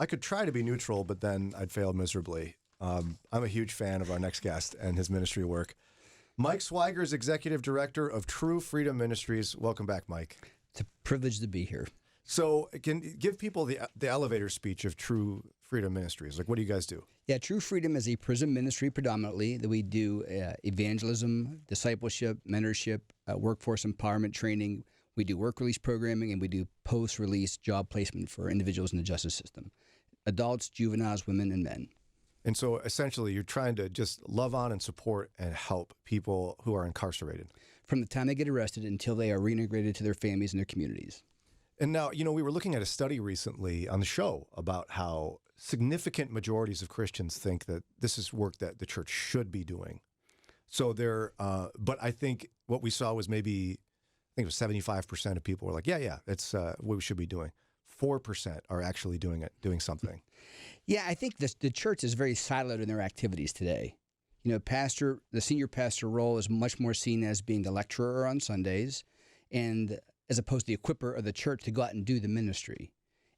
I could try to be neutral, but then I'd fail miserably. I'm a huge fan of our next guest and his ministry work. Mike Swiger is Executive Director of True Freedom Ministries. Welcome back, Mike. It's a privilege to be here. So give people the elevator speech of True Freedom Ministries. Like, what do you guys do? Yeah, True Freedom is a prison ministry predominantly that we do evangelism, discipleship, mentorship, workforce empowerment training. We do work release programming, and we do post-release job placement for individuals in the justice system, adults, juveniles, women, and men. And so essentially you're trying to just love on and support and help people who are incarcerated. From the time they get arrested until they are reintegrated to their families and their communities. And now, we were looking at a study recently on the show about how significant majorities of Christians think that this is work that the church should be doing. So but I think what we saw was maybe, I think it was 75% of people were like, yeah, it's what we should be doing. 4% are actually doing something. Yeah, I think the church is very siloed in their activities today. The senior pastor role is much more seen as being the lecturer on Sundays, and as opposed to the equipper of the church to go out and do the ministry.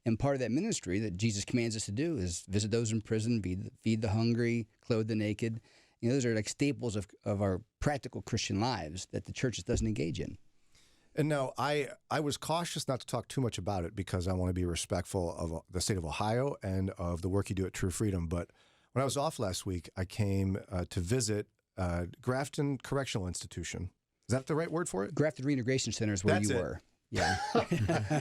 And part of that ministry that Jesus commands us to do is visit those in prison, feed the hungry, clothe the naked. Those are like staples of our practical Christian lives that the church doesn't engage in. And now I was cautious not to talk too much about it because I want to be respectful of the state of Ohio and of the work you do at True Freedom. But when I was off last week, I came to visit Grafton Correctional Institution. Is that the right word for it? Grafton Reintegration Center is where you were. Yeah.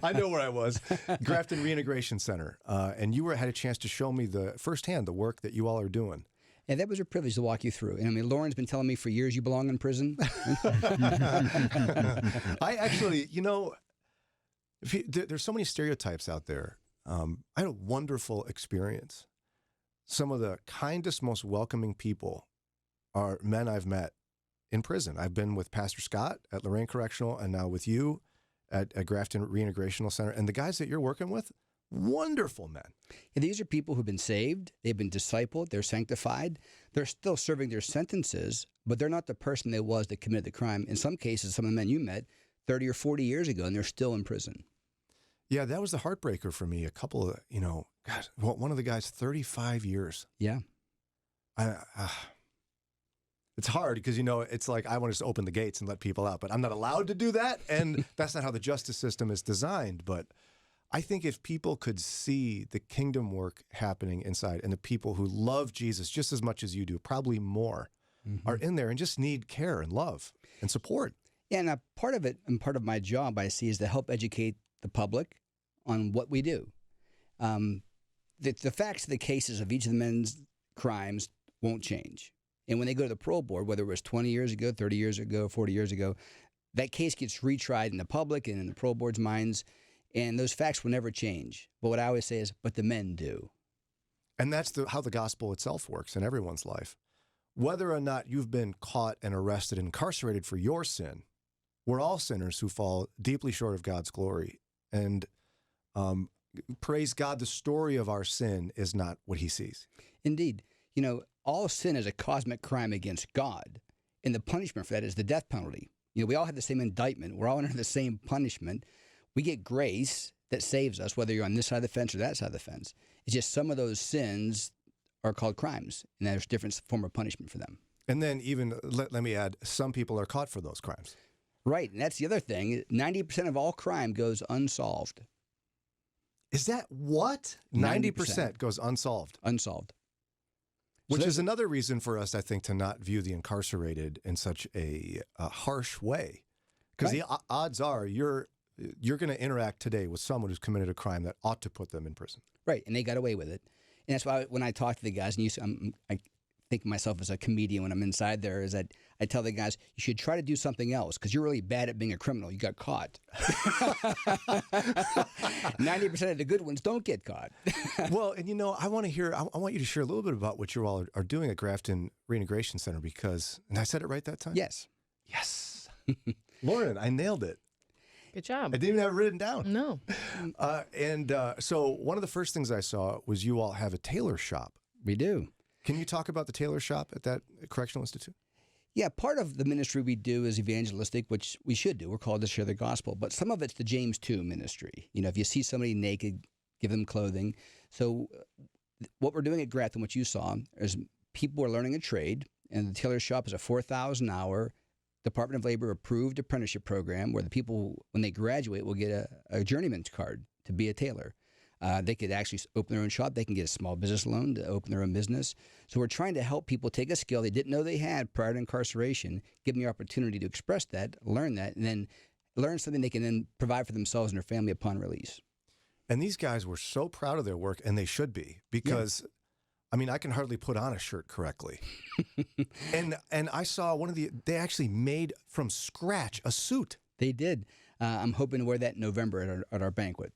I know where I was. Grafton Reintegration Center. And you had a chance to show me firsthand the work that you all are doing. And that was a privilege to walk you through. And I mean, Lauren's been telling me for years you belong in prison. I actually, there's so many stereotypes out there. I had a wonderful experience. Some of the kindest, most welcoming people are men I've met in prison. I've been with Pastor Scott at Lorraine Correctional and now with you at Grafton Reintegrational Center. And the guys that you're working with, wonderful men. And these are people who've been saved, they've been discipled, they're sanctified, they're still serving their sentences, but they're not the person they was that committed the crime. In some cases, some of the men you met 30 or 40 years ago, and they're still in prison. Yeah, that was the heartbreaker for me. A couple of, one of the guys, 35 years. Yeah. It's hard because, it's like I want to just open the gates and let people out, but I'm not allowed to do that. And that's not how the justice system is designed. But I think if people could see the kingdom work happening inside and the people who love Jesus just as much as you do, probably more, are in there and just need care and love and support. Yeah, and part of it and part of my job I see is to help educate the public on what we do. The facts of the cases of each of the men's crimes won't change. And when they go to the parole board, whether it was 20 years ago, 30 years ago, 40 years ago, that case gets retried in the public and in the parole board's minds, and those facts will never change. But what I always say is, but the men do. And that's how the gospel itself works in everyone's life. Whether or not you've been caught and arrested and incarcerated for your sin, we're all sinners who fall deeply short of God's glory. And praise God, the story of our sin is not what he sees. Indeed. All sin is a cosmic crime against God, and the punishment for that is the death penalty. We all have the same indictment. We're all under the same punishment. We get grace that saves us, whether you're on this side of the fence or that side of the fence. It's just some of those sins are called crimes, and there's different form of punishment for them. And then even, let me add, some people are caught for those crimes. Right, and that's the other thing. 90% of all crime goes unsolved. Is that what? 90% goes unsolved. Unsolved. Which is another reason for us, I think, to not view the incarcerated in such a harsh way. Because the odds are you're going to interact today with someone who's committed a crime that ought to put them in prison. Right, and they got away with it. And that's why when I talk to the guys, and I think of myself as a comedian when I'm inside there, is that I tell the guys, you should try to do something else because you're really bad at being a criminal. You got caught. 90% of the good ones don't get caught. Well, and I want you to share a little bit about what you all are doing at Grafton Reintegration Center because, and I said it right that time? Yes. Yes. Lauren, I nailed it. Good job. I didn't even have it written down. No. So one of the first things I saw was you all have a tailor shop. We do. Can you talk about the tailor shop at that correctional institute? Yeah, part of the ministry we do is evangelistic, which we should do. We're called to share the gospel. But some of it's the James 2 ministry. If you see somebody naked, give them clothing. So what we're doing at Grafton, what you saw, is people are learning a trade, and the tailor shop is a 4,000 hour Department of Labor approved apprenticeship program where the people, when they graduate, will get a journeyman's card to be a tailor. They could actually open their own shop. They can get a small business loan to open their own business. So we're trying to help people take a skill they didn't know they had prior to incarceration, give them the opportunity to express that, learn that, and then learn something they can then provide for themselves and their family upon release. And these guys were so proud of their work, and they should be, because, I mean, I can hardly put on a shirt correctly. and I saw they actually made from scratch a suit. They did. I'm hoping to wear that in November at our banquet.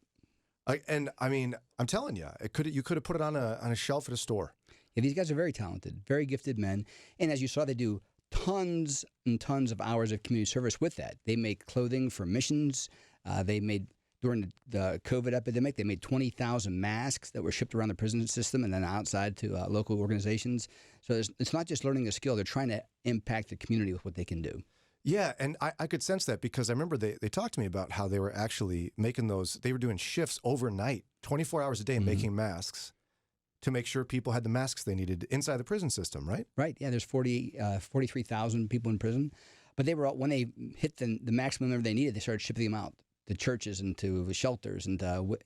I'm telling you, you could have put it on a shelf at a store. Yeah, these guys are very talented, very gifted men. And as you saw, they do tons and tons of hours of community service with that. They make clothing for missions. During the COVID epidemic, they made 20,000 masks that were shipped around the prison system and then outside to local organizations. So it's not just learning a skill. They're trying to impact the community with what they can do. Yeah, and I could sense that, because I remember they talked to me about how they were actually making they were doing shifts overnight, 24 hours a day, making masks to make sure people had the masks they needed inside the prison system, right? Right, yeah, there's 43,000 people in prison. But they were when they hit the maximum number they needed, they started shipping them out to churches and to shelters and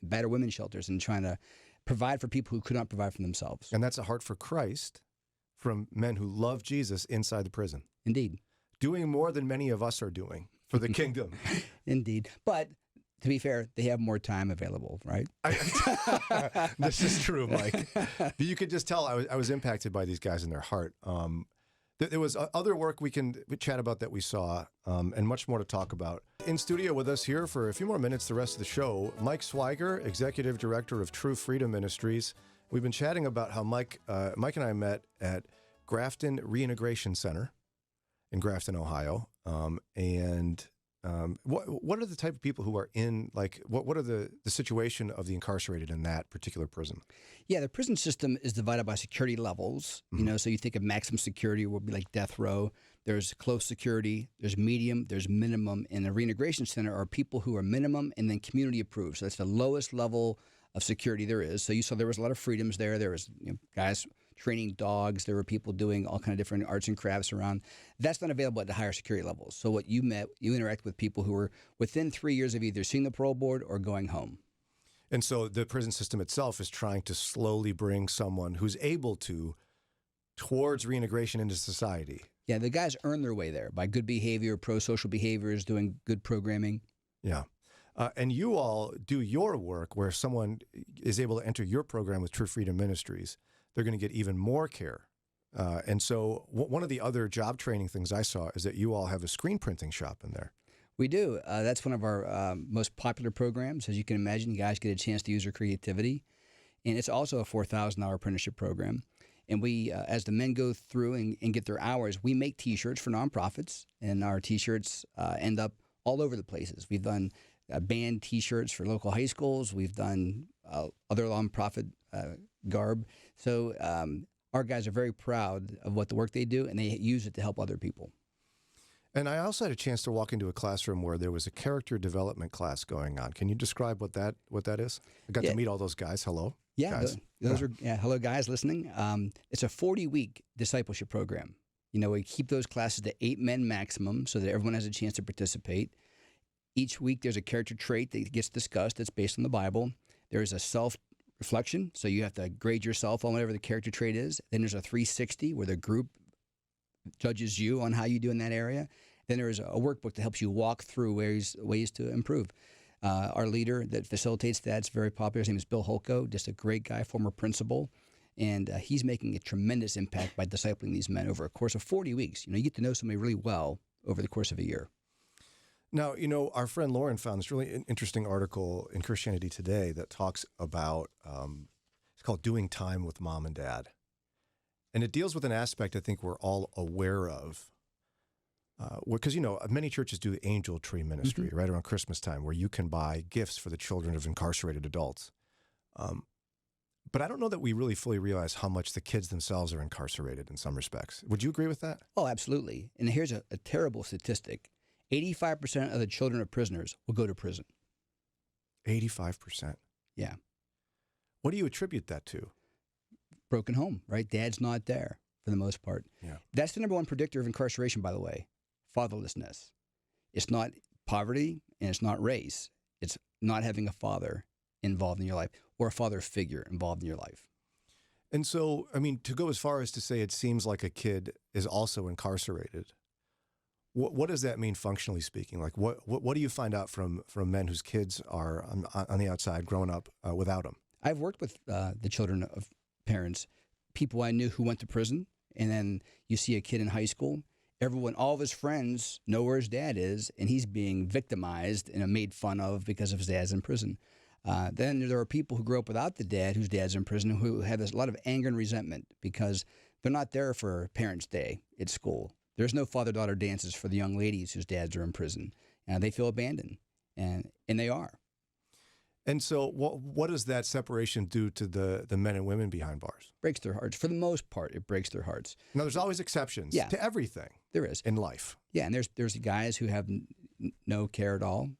battered women's shelters, and trying to provide for people who could not provide for themselves. And that's a heart for Christ from men who love Jesus inside the prison. Indeed. Doing more than many of us are doing for the kingdom. Indeed. But to be fair, they have more time available, right? This is true, Mike. You could just tell I was impacted by these guys in their heart. There was other work we chat about that we saw, and much more to talk about. In studio with us here for a few more minutes the rest of the show, Mike Swiger, Executive Director of True Freedom Ministries. We've been chatting about how Mike and I met at Grafton Reintegration Center in Grafton, Ohio. What are the type of people who are in, what are the situation of the incarcerated in that particular prison? Yeah, the prison system is divided by security levels. So you think of maximum security would be like death row. There's close security, there's medium, there's minimum. And the reintegration center are people who are minimum and then community approved. So that's the lowest level of security there is. So you saw there was a lot of freedoms there. There was guys training dogs. There were people doing all kind of different arts and crafts around. That's not available at the higher security levels. So what you interact with people who are within 3 years of either seeing the parole board or going home. And so the prison system itself is trying to slowly bring someone who's able to towards reintegration into society. Yeah, the guys earn their way there by good behavior, pro-social behaviors, doing good programming. Yeah. And you all do your work where someone is able to enter your program with True Freedom Ministries. They're going to get even more care. And so one of the other job training things I saw is that you all have a screen printing shop in there. We do. That's one of our most popular programs. As you can imagine, guys get a chance to use their creativity. And it's also a 4,000-hour apprenticeship program. And we, as the men go through and get their hours, we make T-shirts for nonprofits. And our T-shirts end up all over the places. We've done band T-shirts for local high schools. We've done other nonprofit garb. So our guys are very proud of what the work they do, and they use it to help other people. And I also had a chance to walk into a classroom where there was a character development class going on. Can you describe what that is? I got to meet all those guys. Hello. Yeah, guys. Hello, guys listening. It's a 40-week discipleship program. We keep those classes to 8 men maximum so that everyone has a chance to participate. Each week there's a character trait that gets discussed that's based on the Bible. There's a self-reflection, so you have to grade yourself on whatever the character trait is. Then there's a 360 where the group judges you on how you do in that area. Then there is a workbook that helps you walk through ways to improve. Our leader that facilitates that's very popular. His name is Bill Holko, just a great guy, former principal. And he's making a tremendous impact by discipling these men over a course of 40 weeks. You get to know somebody really well over the course of a year. Now, our friend Lauren found this really interesting article in Christianity Today that talks about, it's called Doing Time with Mom and Dad. And it deals with an aspect I think we're all aware of. Because, many churches do angel tree ministry right around Christmas time where you can buy gifts for the children of incarcerated adults. But I don't know that we really fully realize how much the kids themselves are incarcerated in some respects. Would you agree with that? Oh, absolutely. And here's a terrible statistic. 85% of the children of prisoners will go to prison. 85%? Yeah. What do you attribute that to? Broken home, right? Dad's not there for the most part. Yeah. That's the number one predictor of incarceration, by the way, fatherlessness. It's not poverty and it's not race. It's not having a father involved in your life or a father figure involved in your life. And so, I mean, to go as far as to say it seems like a kid is also incarcerated, what does that mean functionally speaking? Like, what do you find out from men whose kids are on the outside growing up without them? I've worked with the children of parents, people I knew who went to prison, and then you see a kid in high school. All of his friends know where his dad is, and he's being victimized and made fun of because of his dad's in prison. Then there are people who grew up without the dad, whose dad's in prison, who have a lot of anger and resentment because they're not there for Parents' Day at school. There's no father-daughter dances for the young ladies whose dads are in prison. They feel abandoned, and they are. And so what does that separation do to the men and women behind bars? Breaks their hearts. For the most part, it breaks their hearts. Now, there's always exceptions to everything. There is. In life. Yeah, and there's guys who have no care at all.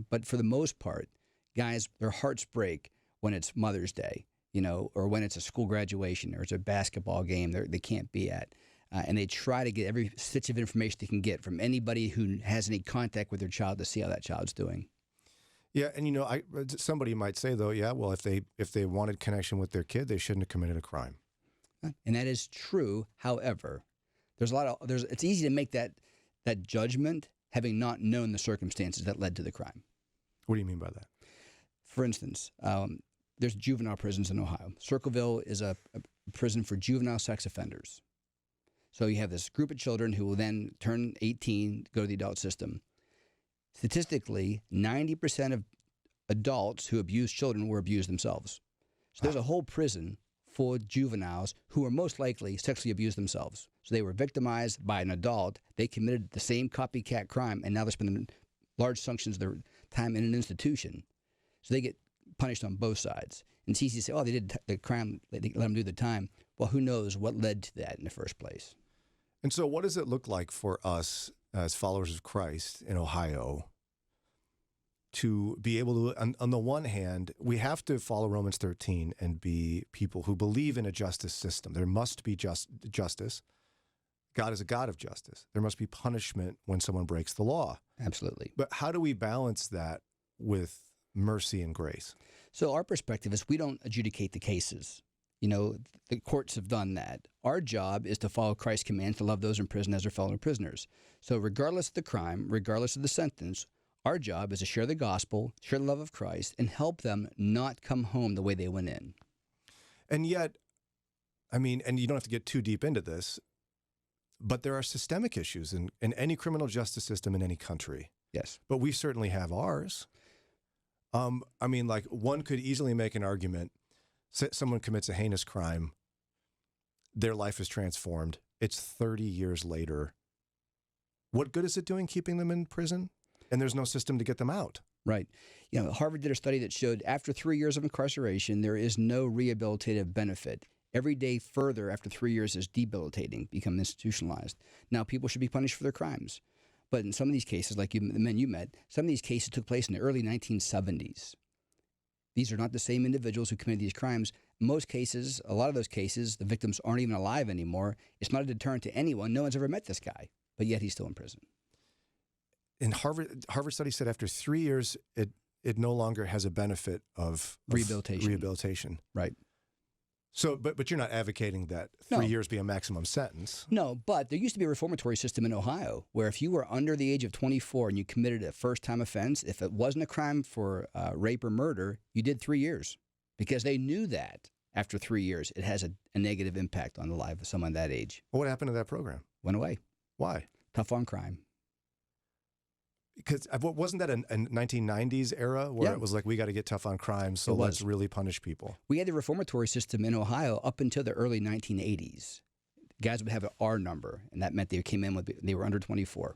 But for the most part, guys, their hearts break when it's Mother's Day, or when it's a school graduation or it's a basketball game they can't be at. And they try to get every stitch of information they can get from anybody who has any contact with their child to see how that child's doing. Yeah, and somebody might say though, yeah, well, if they wanted connection with their kid, they shouldn't have committed a crime. And that is true. However, it's easy to make that judgment having not known the circumstances that led to the crime. What do you mean by that? For instance, there's juvenile prisons in Ohio. Circleville is a prison for juvenile sex offenders. So you have this group of children who will then turn 18, go to the adult system. Statistically, 90% of adults who abuse children were abused themselves. So there's a whole prison full of juveniles who are most likely sexually abused themselves. So they were victimized by an adult. They committed the same copycat crime, and now they're spending large sections of their time in an institution. So they get punished on both sides. And it's easy to say, oh, they did the crime, let them do the time. Well, who knows what led to that in the first place? And so what does it look like for us as followers of Christ in Ohio to be able to, on the one hand, we have to follow Romans 13 and be people who believe in a justice system. There must be justice. God is a God of justice. There must be punishment when someone breaks the law. Absolutely. But how do we balance that with mercy and grace? So our perspective is we don't adjudicate the cases. The courts have done that. Our job is to follow Christ's command to love those in prison as their fellow prisoners. So regardless of the crime, regardless of the sentence, our job is to share the gospel, share the love of Christ, and help them not come home the way they went in. And yet, and you don't have to get too deep into this, but there are systemic issues in any criminal justice system in any country. Yes. But we certainly have ours. One could easily make an argument. Someone commits a heinous crime. Their life is transformed. It's 30 years later. What good is it doing keeping them in prison? And there's no system to get them out. Right. Harvard did a study that showed after 3 years of incarceration, there is no rehabilitative benefit. Every day further after 3 years is debilitating, become institutionalized. Now, people should be punished for their crimes. But in some of these cases, like the men you met, some of these cases took place in the early 1970s. These are not the same individuals who committed these crimes. In most cases, a lot of those cases, the victims aren't even alive anymore. It's not a deterrent to anyone. No one's ever met this guy, but yet he's still in prison. In Harvard study said after 3 years, it no longer has a benefit of rehabilitation. Right. So, but you're not advocating that 3 years be a maximum sentence. No, but there used to be a reformatory system in Ohio where if you were under the age of 24 and you committed a first-time offense, if it wasn't a crime for rape or murder, you did 3 years because they knew that after 3 years it has a negative impact on the life of someone that age. Well, what happened to that program? Went away. Why? Tough on crime. Because wasn't that a 1990s era where it was like, we got to get tough on crime, so let's really punish people? We had the reformatory system in Ohio up until the early 1980s. Guys would have an R number, and that meant they came in they were under 24.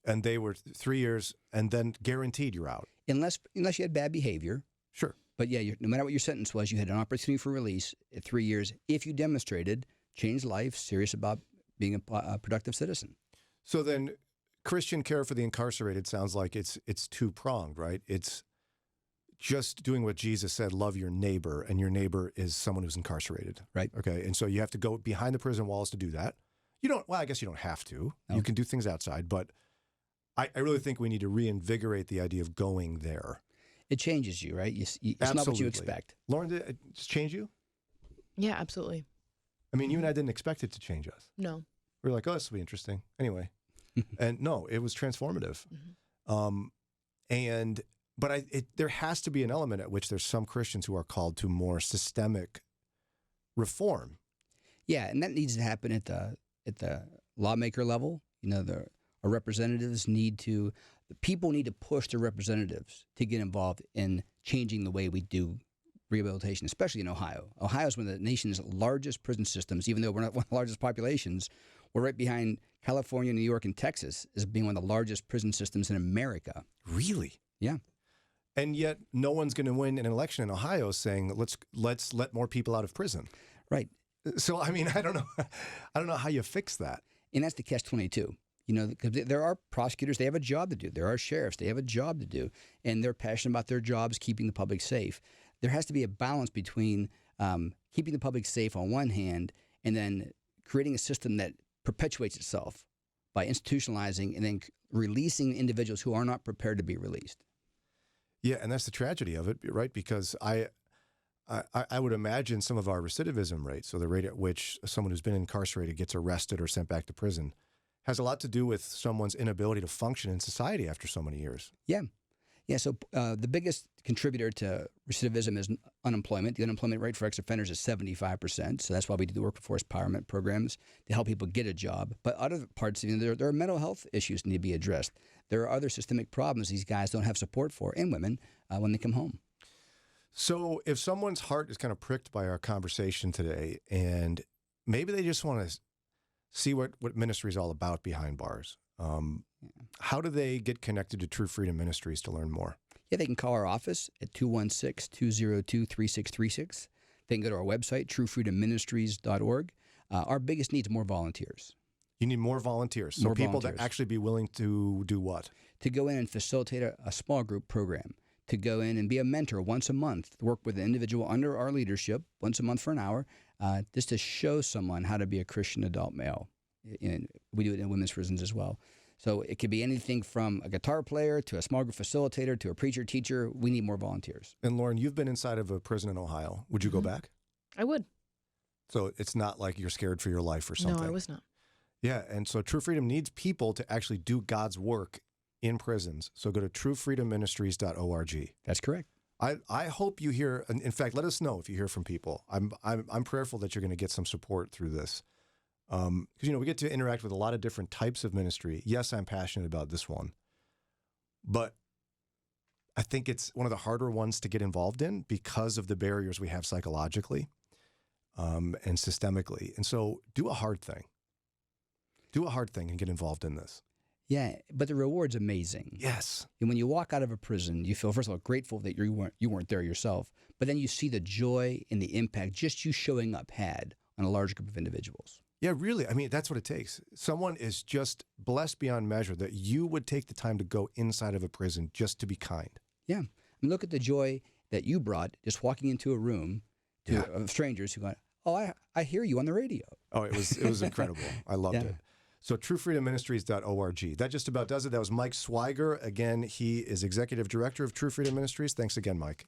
And they were 3 years, and then guaranteed you're out. Unless you had bad behavior. Sure. But yeah, no matter what your sentence was, you had an opportunity for release at 3 years if you demonstrated changed life, serious about being a productive citizen. So then Christian care for the incarcerated sounds like it's two-pronged, right? It's just doing what Jesus said, love your neighbor, and your neighbor is someone who's incarcerated. Right. Okay. And so you have to go behind the prison walls to do that. I guess you don't have to. No. You can do things outside, but I really think we need to reinvigorate the idea of going there. It changes you, right? It's not what you expect. Lauren, did it change you? Yeah, absolutely. I mean, you and I didn't expect it to change us. No. We were like, oh, this will be interesting. Anyway. And no, it was transformative. But there has to be an element at which there's some Christians who are called to more systemic reform. Yeah, and that needs to happen at the lawmaker level. Our representatives the people need to push their representatives to get involved in changing the way we do rehabilitation, especially in Ohio. Ohio is one of the nation's largest prison systems, even though we're not one of the largest populations. We're right behind California, New York, and Texas as being one of the largest prison systems in America. Really? Yeah. And yet no one's going to win an election in Ohio saying, let's let more people out of prison. Right. So, I mean, I don't know how you fix that. And that's the catch-22. Because there are prosecutors, they have a job to do. There are sheriffs, they have a job to do. And they're passionate about their jobs, keeping the public safe. There has to be a balance between keeping the public safe on one hand and then creating a system that perpetuates itself by institutionalizing and then releasing individuals who are not prepared to be released. Yeah, and that's the tragedy of it, right? Because I would imagine some of our recidivism rates, so the rate at which someone who's been incarcerated gets arrested or sent back to prison, has a lot to do with someone's inability to function in society after so many years. Yeah. Yeah, so the biggest contributor to recidivism is unemployment. The unemployment rate for ex-offenders is 75%, so that's why we do the workforce empowerment programs to help people get a job. But other parts, there are mental health issues that need to be addressed. There are other systemic problems these guys don't have support for, and women, when they come home. So if someone's heart is kind of pricked by our conversation today, and maybe they just want to see what ministry is all about behind bars, how do they get connected to True Freedom Ministries to learn more? Yeah, they can call our office at 216-202-3636. They can go to our website, truefreedomministries.org. Our biggest need is more volunteers. You need more volunteers. So people that actually be willing to do what? To go in and facilitate a small group program. To go in and be a mentor once a month. Work with an individual under our leadership once a month for an hour. Just to show someone how to be a Christian adult male. And we do it in women's prisons as well. So it could be anything from a guitar player to a small group facilitator to a preacher, teacher. We need more volunteers. And Lauren, you've been inside of a prison in Ohio. Would you go back? I would. So it's not like you're scared for your life or something. No, I was not. Yeah, and so True Freedom needs people to actually do God's work in prisons. So go to truefreedomministries.org. That's correct. I hope you hear, in fact, let us know if you hear from people. I'm prayerful that you're going to get some support through this. Because, we get to interact with a lot of different types of ministry. Yes, I'm passionate about this one. But I think it's one of the harder ones to get involved in because of the barriers we have psychologically and systemically. And so do a hard thing. Do a hard thing and get involved in this. Yeah, but the reward's amazing. Yes. And when you walk out of a prison, you feel, first of all, grateful that you weren't there yourself. But then you see the joy and the impact just you showing up had on a large group of individuals. Yeah, really. I mean, that's what it takes. Someone is just blessed beyond measure that you would take the time to go inside of a prison just to be kind. Yeah. I mean, look at the joy that you brought just walking into a room of strangers who go, oh, I hear you on the radio. Oh, it was incredible. I loved it. So truefreedomministries.org. That just about does it. That was Mike Swiger. Again, he is Executive Director of True Freedom Ministries. Thanks again, Mike.